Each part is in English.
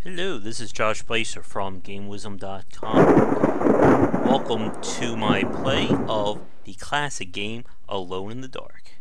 Hello, this is Josh Bycer from GameWisdom.com. Welcome to my play of the classic game Alone in the Dark.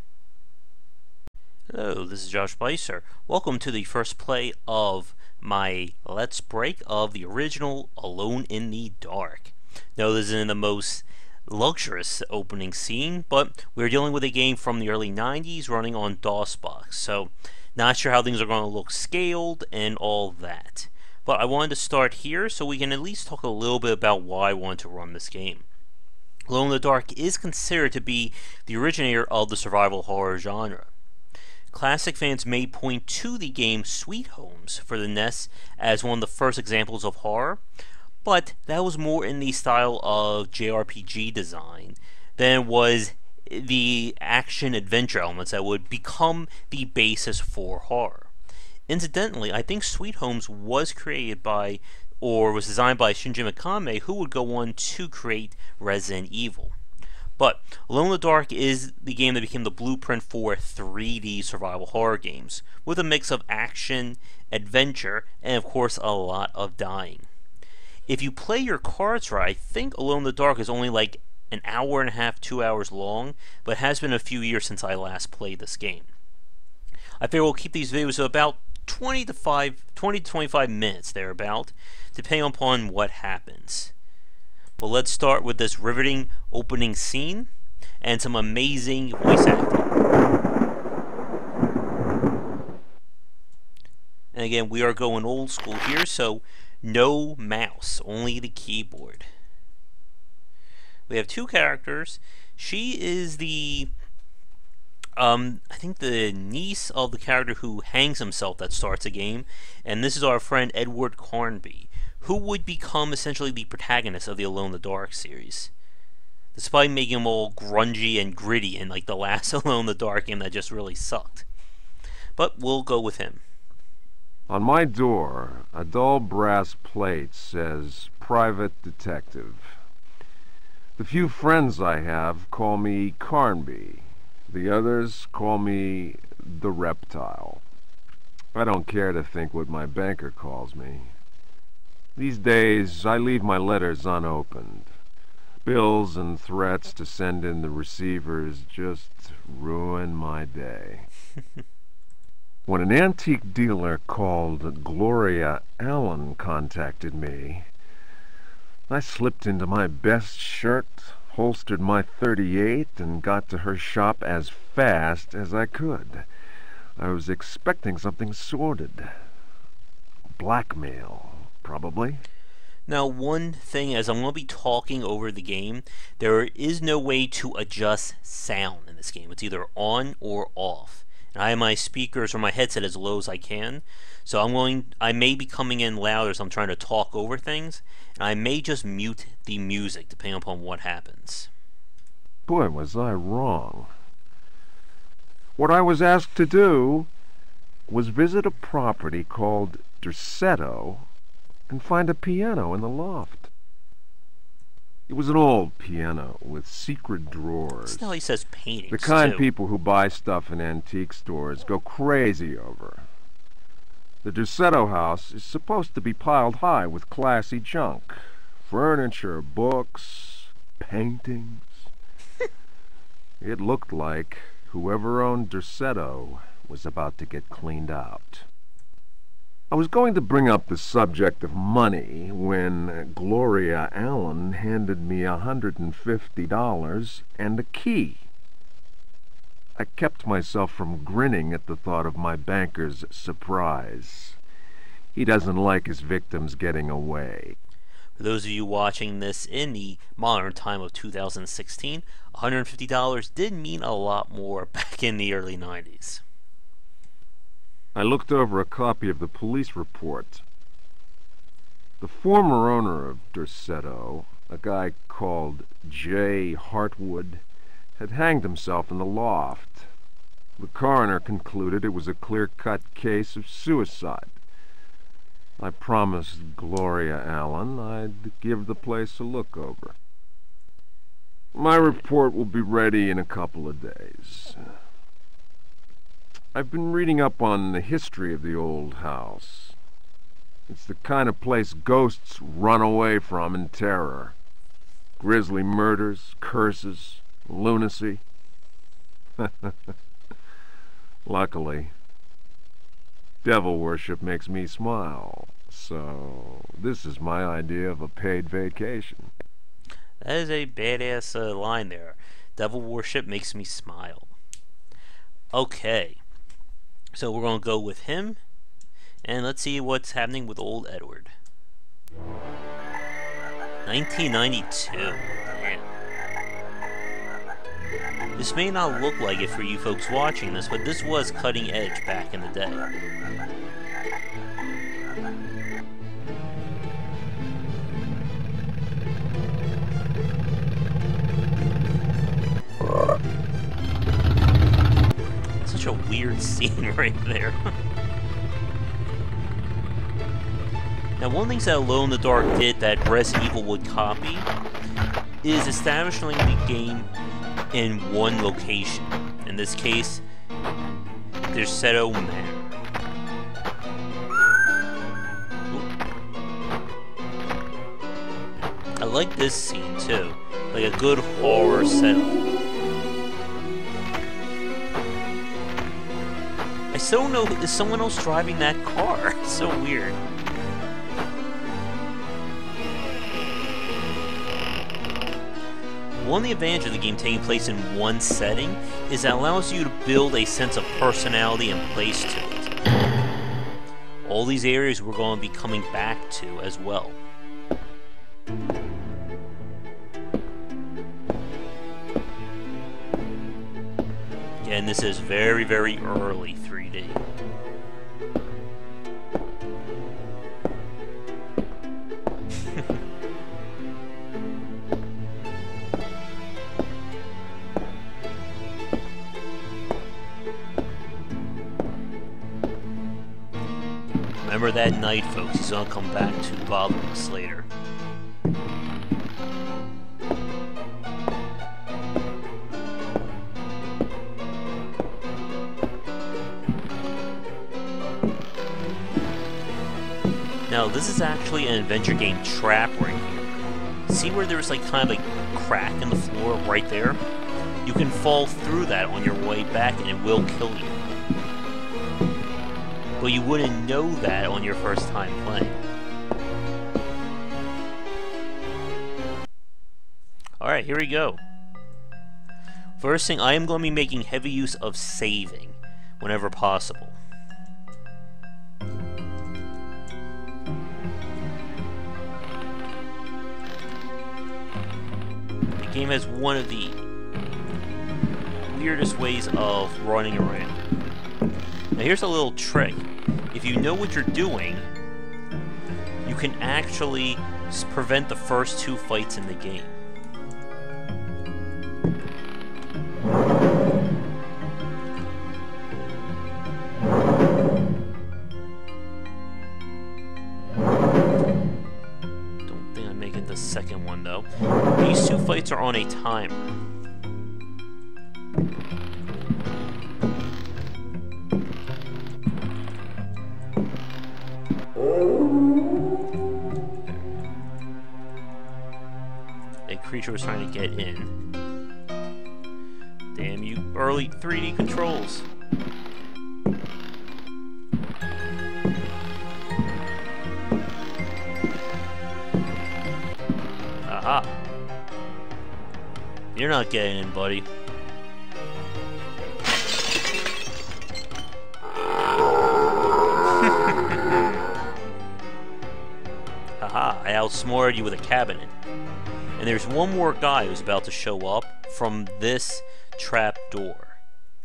Hello, this is Josh Bycer. Welcome to the first play of my Let's Break of the original Alone in the Dark. Now, this isn't the most luxurious opening scene, but we're dealing with a game from the early 90s running on DOSBox, so not sure how things are going to look scaled and all that. But I wanted to start here so we can at least talk a little bit about why I want to run this game. Alone in the Dark is considered to be the originator of the survival horror genre. Classic fans may point to the game Sweet Homes for the NES as one of the first examples of horror, but that was more in the style of JRPG design than it was the action-adventure elements that would become the basis for horror. Incidentally, I think Sweet Homes was created by, or was designed by Shinji Mikami, who would go on to create Resident Evil. But Alone in the Dark is the game that became the blueprint for 3D survival horror games, with a mix of action, adventure, and of course a lot of dying. If you play your cards right, I think Alone in the Dark is only like an hour and a half, 2 hours long, but it has been a few years since I last played this game. I figure we'll keep these videos to about 20 to 25 minutes thereabout, depending upon what happens. But let's start with this riveting opening scene and some amazing voice acting. And again, we are going old school here, so no mouse, only the keyboard. We have two characters. She is the I think the niece of the character who hangs himself that starts a game, and this is our friend Edward Carnby, who would become essentially the protagonist of the Alone in the Dark series, despite making him all grungy and gritty in like the last Alone in the Dark game that just really sucked. But we'll go with him. On my door, a dull brass plate says Private Detective. The few friends I have call me Carnby. The others call me the Reptile. I don't care to think what my banker calls me. These days, I leave my letters unopened. Bills and threats to send in the receivers just ruin my day. When an antique dealer called Gloria Allen contacted me, I slipped into my best shirt, holstered my .38, and got to her shop as fast as I could. I was expecting something sordid. Blackmail, probably. Now, one thing, as I'm going to be talking over the game, there is no way to adjust sound in this game. It's either on or off. And I have my speakers or my headset as low as I can, so I may be coming in louder as I'm trying to talk over things, and I may just mute the music depending upon what happens. Boy, was I wrong. What I was asked to do was visit a property called Derceto and find a piano in the loft. It was an old piano with secret drawers. That's how he says paintings, the kind too. People who buy stuff in antique stores go crazy over. The Derceto house is supposed to be piled high with classy junk. Furniture, books, paintings. It looked like whoever owned Derceto was about to get cleaned out. I was going to bring up the subject of money when Gloria Allen handed me $150 and a key. I kept myself from grinning at the thought of my banker's surprise. He doesn't like his victims getting away. For those of you watching this in the modern time of 2016, $150 did mean a lot more back in the early 90s. I looked over a copy of the police report. The former owner of Derceto, a guy called J. Hartwood, had hanged himself in the loft. The coroner concluded it was a clear-cut case of suicide. I promised Gloria Allen I'd give the place a look over. My report will be ready in a couple of days. I've been reading up on the history of the old house. It's the kind of place ghosts run away from in terror. Grisly murders, curses, lunacy. Luckily, devil worship makes me smile, so this is my idea of a paid vacation. That is a badass line there. Devil worship makes me smile. Okay, so we're going to go with him, and let's see what's happening with old Edward. 1992. Damn. This may not look like it for you folks watching this, but this was cutting edge back in the day. Such a weird scene right there. Now, one of the things that Alone in the Dark did that Resident Evil would copy is establishing the game in one location. In this case, there's Seto Manor. I like this scene too, like a good horror setup. I still know, is someone else driving that car? It's so weird. One of the advantages of the game taking place in one setting is that it allows you to build a sense of personality and place to it. All these areas we're going to be coming back to as well. Again, this is very, very early 3D. Remember that night, folks. He's gonna come back to bother us later. Now, this is actually an adventure game trap right here. See where there's like kind of a crack in the floor right there? You can fall through that on your way back and it will kill you. But you wouldn't know that on your first time playing. Alright, here we go. First thing, I am going to be making heavy use of saving whenever possible. The game has one of the weirdest ways of running around. Now here's a little trick. If you know what you're doing, you can actually prevent the first two fights in the game. Don't think I'm making the second one though. These two fights are on a timer. A creature was trying to get in. Damn you, early 3D controls. Aha. You're not getting in, buddy. Haha, I outsmarted you with a cabinet. And there's one more guy who's about to show up from this trap door.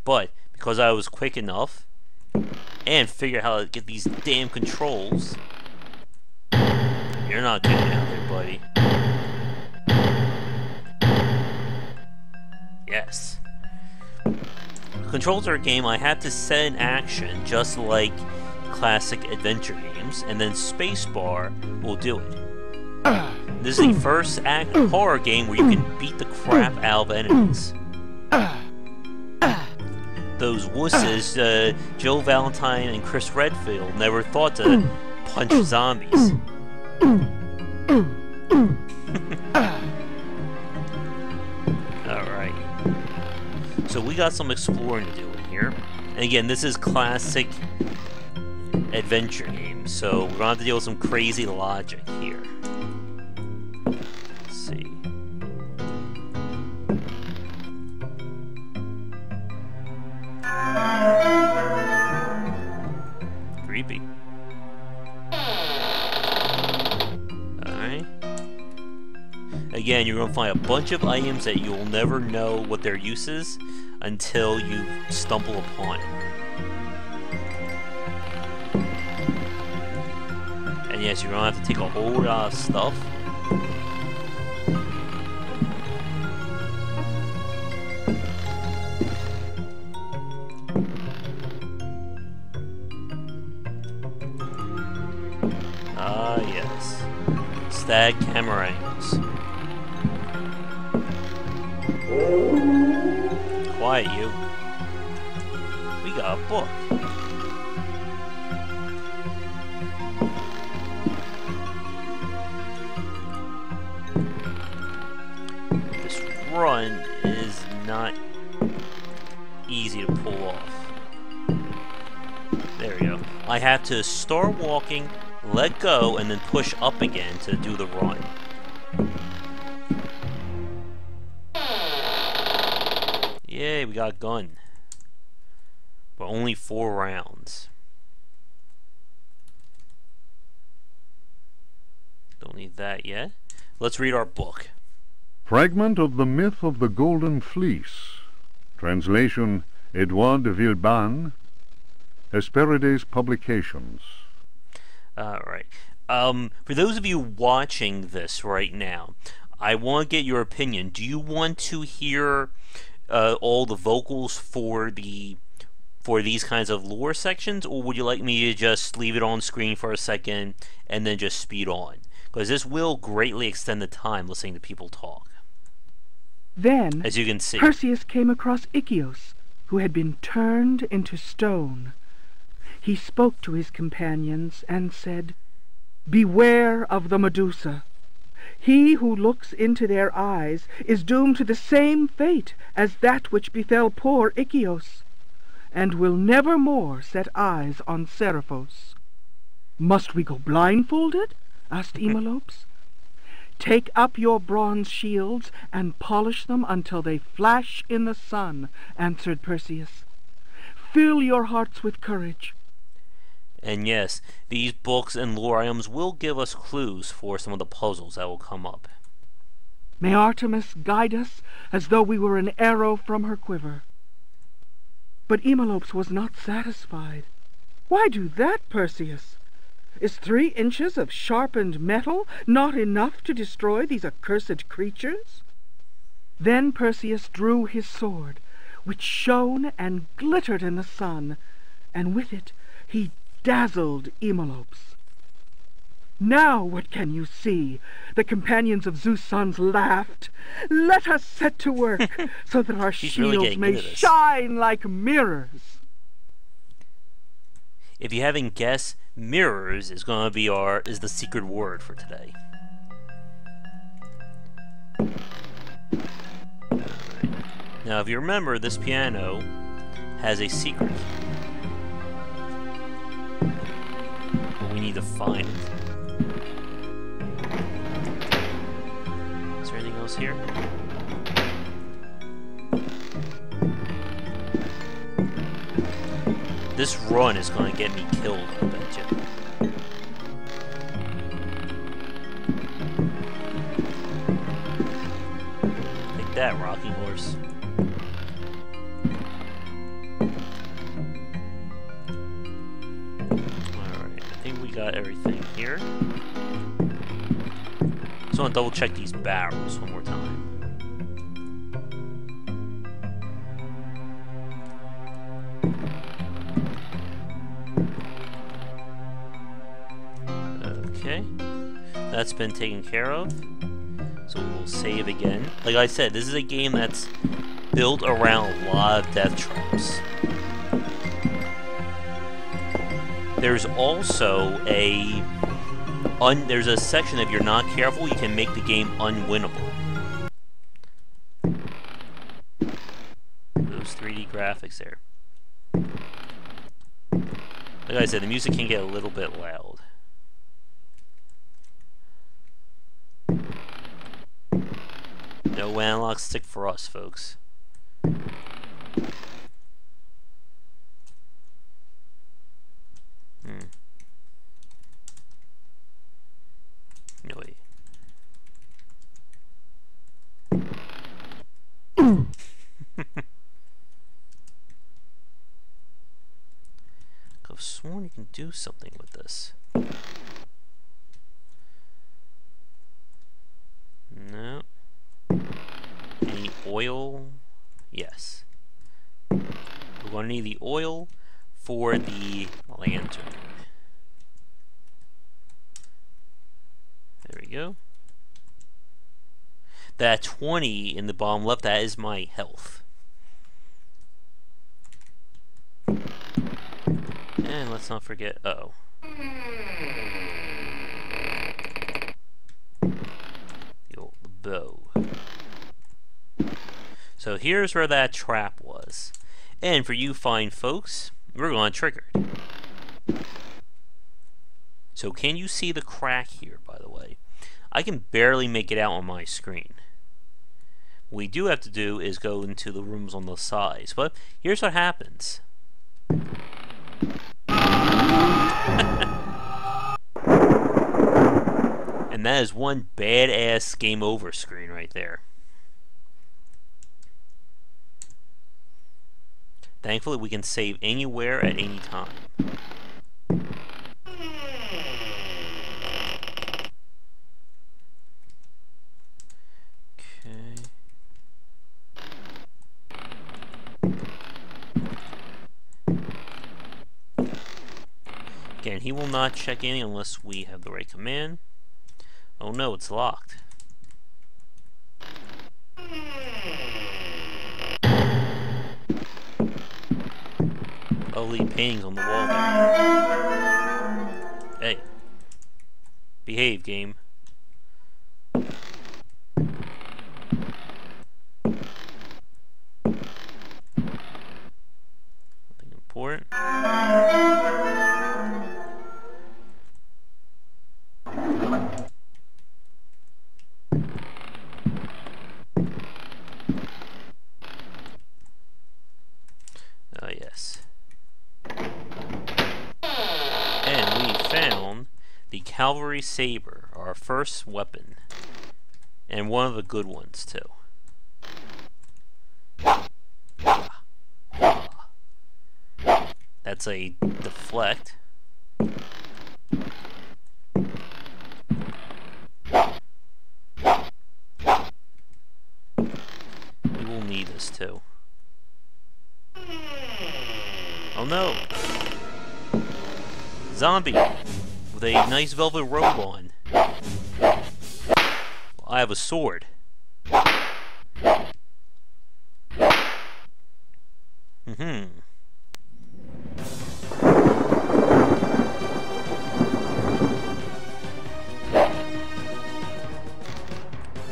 But because I was quick enough and figured out how to get these damn controls, you're not getting out there, buddy. Yes. Controls are a game I had to set in action just like classic adventure games, and then spacebar will do it. This is the first act horror game where you can beat the crap out of enemies. Those wusses, Joe Valentine and Chris Redfield, never thought to punch zombies. Alright. So we got some exploring to do in here. And again, this is classic adventure game, so we're gonna have to deal with some crazy logic here. Let's see. Creepy. Alright. Again, you're gonna find a bunch of items that you'll never know what their use is until you stumble upon it. And yes, you're gonna have to take a whole lot of stuff. Ah, yes. Stag camera angles. Quiet, you. We got a book. This run is not easy to pull off. There we go. I have to start walking, let go, and then push up again to do the run. Yay, we got a gun. But only 4 rounds. Don't need that yet. Let's read our book. Fragment of the Myth of the Golden Fleece. Translation, Edouard de Villeban. Hesperides Publications. Alright. For those of you watching this right now, I want to get your opinion. Do you want to hear all the vocals for these kinds of lore sections, or would you like me to just leave it on screen for a second and then just speed on? Because this will greatly extend the time listening to people talk. Then, as you can see, Perseus came across Ichthys, who had been turned into stone. He spoke to his companions and said, "Beware of the Medusa. He who looks into their eyes is doomed to the same fate as that which befell poor Ichthys, and will never more set eyes on Seriphos." "Must we go blindfolded?" asked Eumolpus. "Take up your bronze shields and polish them until they flash in the sun," answered Perseus. "Fill your hearts with courage." And yes, these books and lore items will give us clues for some of the puzzles that will come up. "May Artemis guide us as though we were an arrow from her quiver." But Eumolpus was not satisfied. "Why do that, Perseus? Is 3 inches of sharpened metal not enough to destroy these accursed creatures?" Then Perseus drew his sword, which shone and glittered in the sun, and with it he dazzled Eumolpus. "Now what can you see?" the companions of Zeus' sons laughed. "Let us set to work, so that our shields may shine like mirrors." If you haven't guessed, mirrors is going to be the secret word for today. Now, if you remember, this piano has a secret. But we need to find it. Is there anything else here? This run is going to get me killed, I bet you. Take that, rocking horse. Alright, I think we got everything here. Just want to double check these barrels one more time. Okay, that's been taken care of, so we'll save again. Like I said, this is a game that's built around a lot of death traps. There's also there's a section if you're not careful, you can make the game unwinnable. Those 3D graphics there. Like I said, the music can get a little bit loud. No analog stick for us, folks. No way. I've sworn you can do something with this. No. Any oil? Yes. We're going to need the oil for the lantern. There we go. That 20 in the bottom left, that is my health. And let's not forget, uh-oh. The bow. So here's where that trap was. And for you fine folks, we're going to trigger it. So can you see the crack here, by the way? I can barely make it out on my screen. What we do have to do is go into the rooms on the sides. But here's what happens. And that is one badass game over screen right there. Thankfully, we can save anywhere at any time. Okay. Again, he will not check in unless we have the right command. Oh no, it's locked. Lovely paintings on the wall there. Hey. Behave, game. Nothing important. Oh, yes. And we found the Cavalry Saber, our first weapon. And one of the good ones, too. That's a deflect. We will need this, too. Oh no! Zombie! With a nice velvet robe on. I have a sword.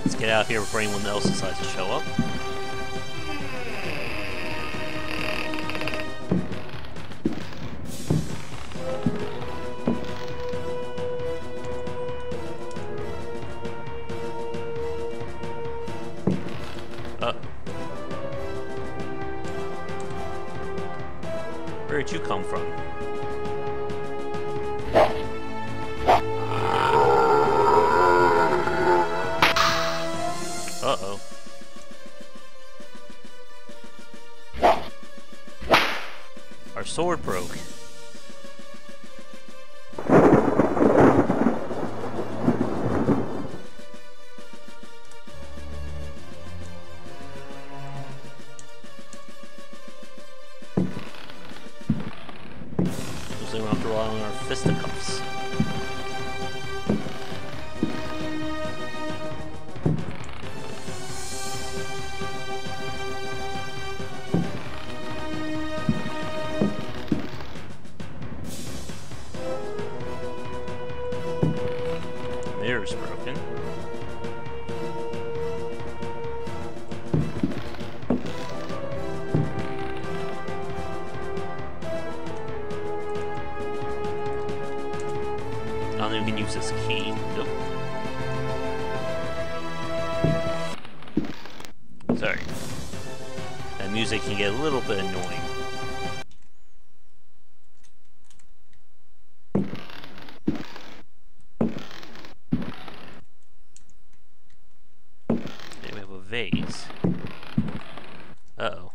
Let's get out here before anyone else decides to show up. Where'd you come from? Uh-oh. Our sword broke. We're going to rely on our fisticuffs. mirror's broken. I don't think we can use this key. Nope. Sorry. That music can get a little bit annoying. Okay, we have a vase. Uh-oh.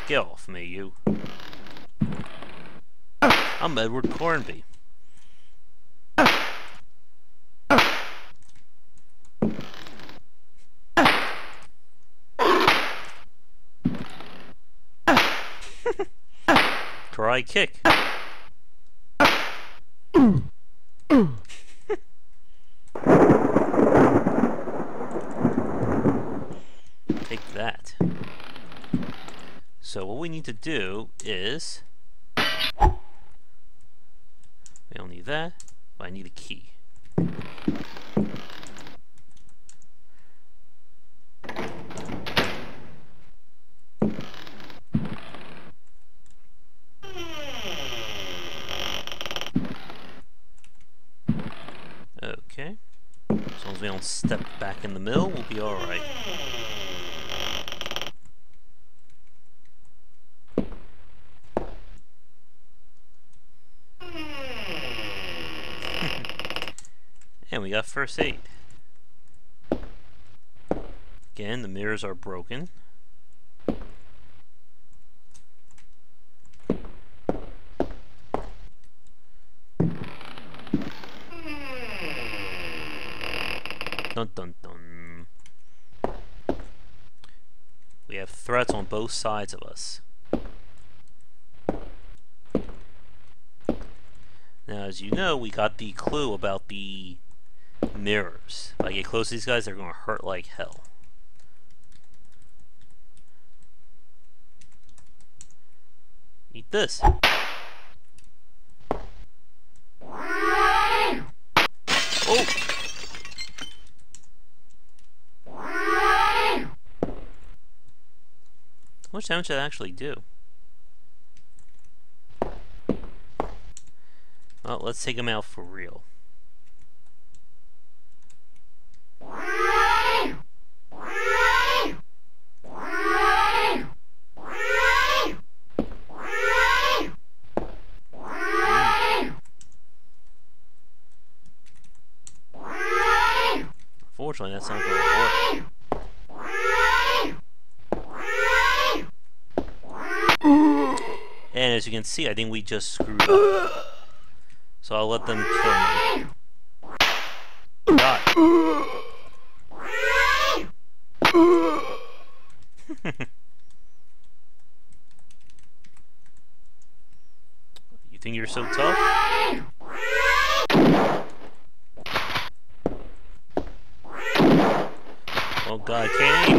Get off me, you. I'm Edward Cornby. Karate kick. Take that. So what we need to do is... We don't need that, but I need a key. Okay. As long as we don't step back in the mill, we'll be alright. And we got first aid. Again, the mirrors are broken. Dun dun dun. We have threats on both sides of us. Now, as you know, we got the clue about the mirrors. If I get close to these guys, they're going to hurt like hell. Eat this. Oh! How much damage did that actually do? Well, let's take him out for real. Unfortunately, that's not going to work. And as you can see, I think we just screwed up. So I'll let them kill me. God. You think you're so tough? Oh God, I can't aim.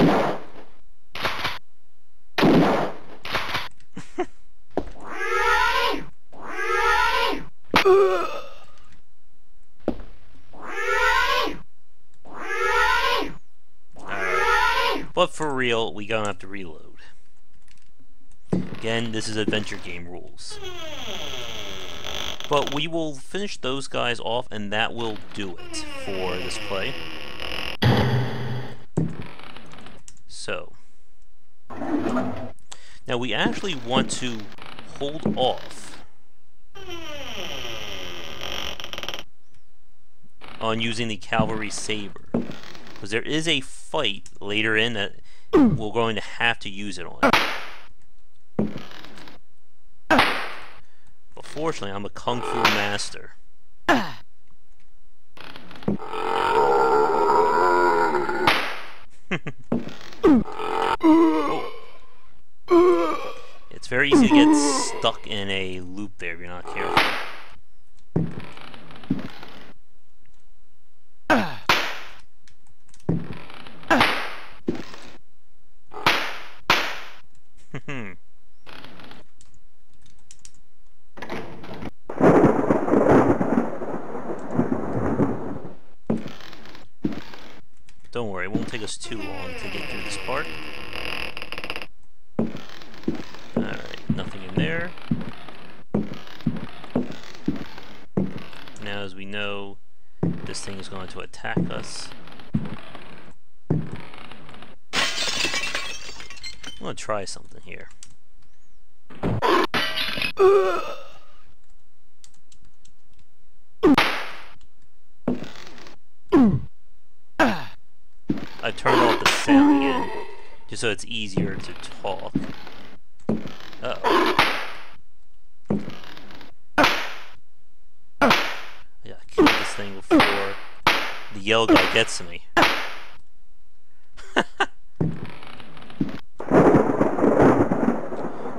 But for real, we gonna have to reload. Again, this is adventure game rules. But we will finish those guys off, and that will do it for this play. So. Now we actually want to hold off on using the cavalry saber. Because there is a fight later in that we're going to have to use it on. But fortunately, I'm a kung fu master. Oh. It's very easy to get stuck in a loop there if you're not careful. won't take us too long to get through this part. Alright, nothing in there. Now, as we know, this thing is going to attack us. I'm going to try something here. I turned off the sound again, just so it's easier to talk. Uh-oh. I gotta kill this thing before the yellow guy gets to me.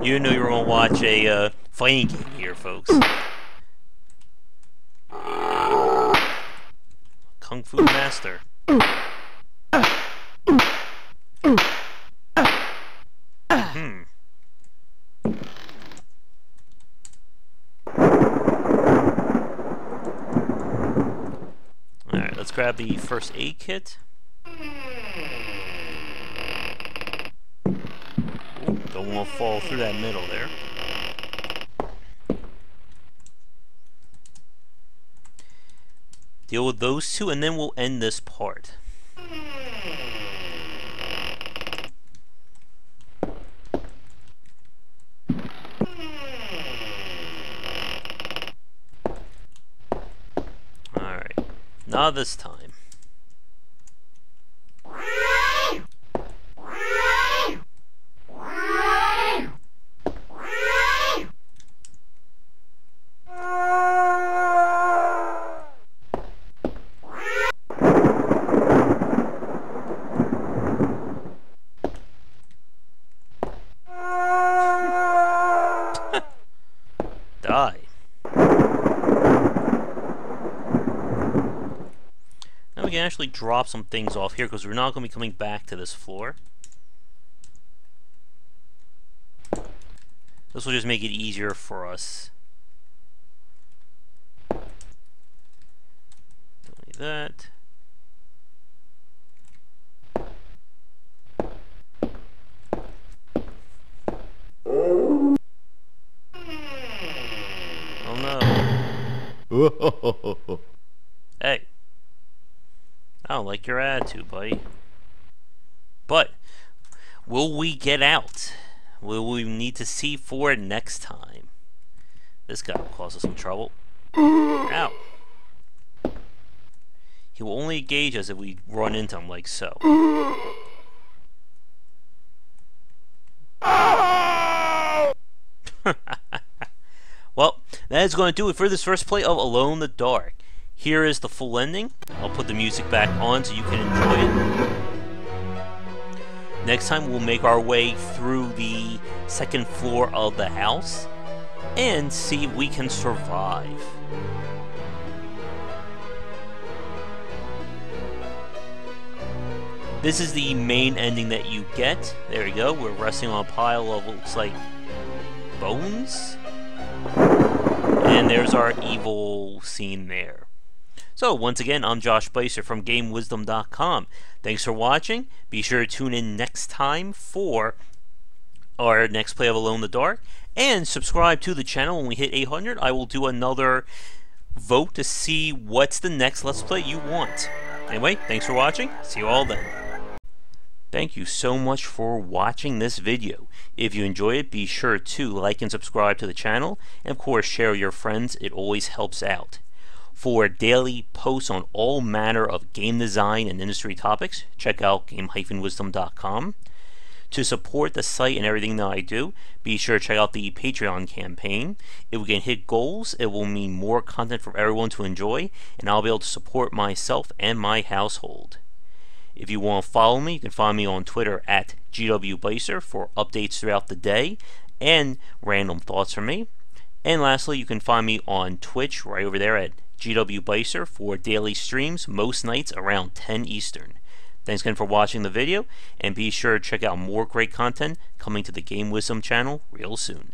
You didn't know you were gonna watch a fighting game here, folks. Kung Fu Master. Alright, let's grab the first aid kit. Ooh, don't want to fall through that middle there. Deal with those two, and then we'll end this part. Alright, not this time. Die. Now we can actually drop some things off here because we're not going to be coming back to this floor. This will just make it easier for us. Don't need that. Hey, I don't like your attitude, buddy. But will we get out? Will we need to see for it next time? This guy will cause us some trouble. Ow. He will only engage us if we run into him like so. Well, that is going to do it for this first play of Alone in the Dark. Here is the full ending. I'll put the music back on so you can enjoy it. Next time we'll make our way through the second floor of the house and see if we can survive. This is the main ending that you get. There you go. We're resting on a pile of, looks like, bones. And there's our evil scene there. So, once again, I'm Josh Bycer from GameWisdom.com. Thanks for watching. Be sure to tune in next time for our next play of Alone in the Dark. And subscribe to the channel. When we hit 800, I will do another vote to see what's the next Let's Play you want. Anyway, thanks for watching. See you all then. Thank you so much for watching this video. If you enjoy it, be sure to like and subscribe to the channel, and of course share with your friends. It always helps out. For daily posts on all manner of game design and industry topics, check out game-wisdom.com. To support the site and everything that I do, be sure to check out the Patreon campaign. If we can hit goals, it will mean more content for everyone to enjoy, and I'll be able to support myself and my household. If you want to follow me, you can find me on Twitter at GWBycer for updates throughout the day and random thoughts from me. And lastly, you can find me on Twitch right over there at GWBycer for daily streams most nights around 10 Eastern. Thanks again for watching the video, and be sure to check out more great content coming to the Game Wisdom channel real soon.